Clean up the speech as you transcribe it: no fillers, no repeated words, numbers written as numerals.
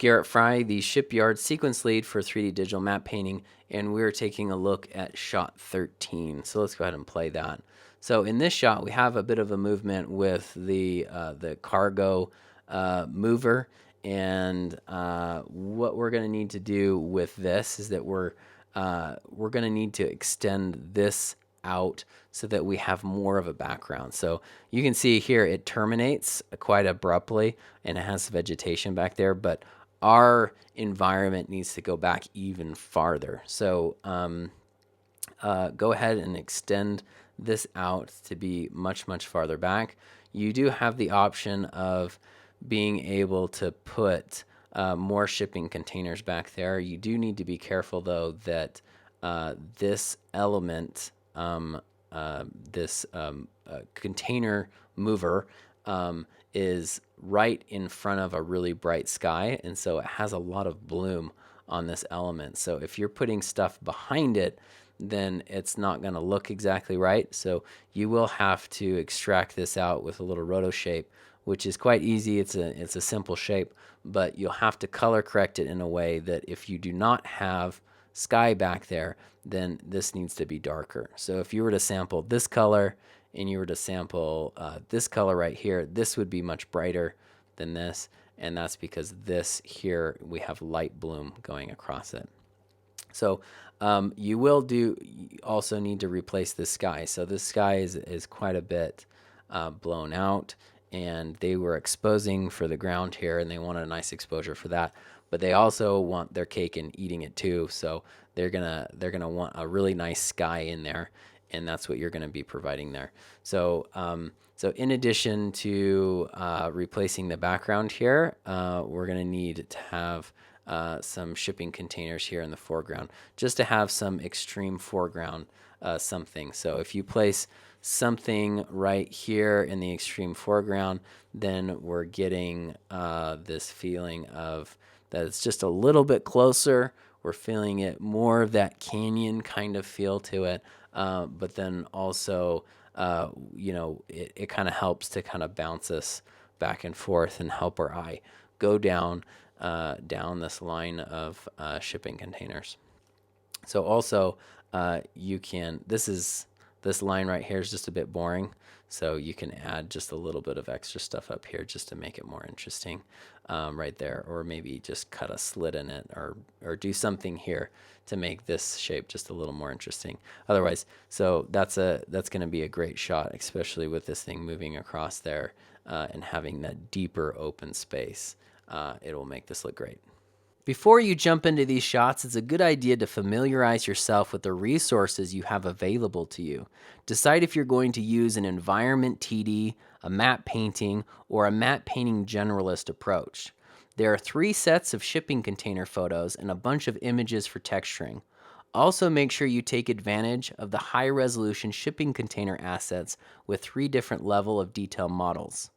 Garrett Fry, the Shipyard Sequence Lead for 3D Digital Map Painting, and we're taking a look at shot 13. So let's go ahead and play that. So in this shot, we have a bit of a movement with the cargo mover, and what we're going to need to do with this is that we're going to need to extend this out so that we have more of a background. So you can see here it terminates quite abruptly and it has vegetation back there, but our environment needs to go back even farther. So go ahead and extend this out to be much, much farther back. You do have the option of being able to put more shipping containers back there. You do need to be careful though that this element, this container mover, is right in front of a really bright sky, and so it has a lot of bloom on this element. So if you're putting stuff behind it, then it's not going to look exactly right. So you will have to extract this out with a little roto shape, which is quite easy. It's a simple shape, but you'll have to color correct it in a way that if you do not have sky back there, then this needs to be darker. So if you were to sample this color and you were to sample this color right here, this would be much brighter than this, and that's because this here, we have light bloom going across it. So you will also need to replace the sky. So this sky is quite a bit blown out, and they were exposing for the ground here, and they wanted a nice exposure for that. But they also want their cake and eating it too. So they're gonna want a really nice sky in there, and that's what you're gonna be providing there. So so in addition to replacing the background here, we're gonna need to have some shipping containers here in the foreground, just to have some extreme foreground something. So if you place something right here in the extreme foreground, then we're getting this feeling of that it's just a little bit closer. We're feeling it more of that canyon kind of feel to it, but then also it kind of helps to kind of bounce us back and forth and help our eye go down this line of shipping containers. So also this line right here is just a bit boring, so you can add just a little bit of extra stuff up here just to make it more interesting right there, or maybe just cut a slit in it, or do something here to make this shape just a little more interesting. Otherwise, so that's going to be a great shot, especially with this thing moving across there and having that deeper open space. It will make this look great. Before you jump into these shots, it's a good idea to familiarize yourself with the resources you have available to you. Decide if you're going to use an environment TD, a map painting, or a map painting generalist approach. There are 3 sets of shipping container photos and a bunch of images for texturing. Also, make sure you take advantage of the high-resolution shipping container assets with 3 different level of detail models.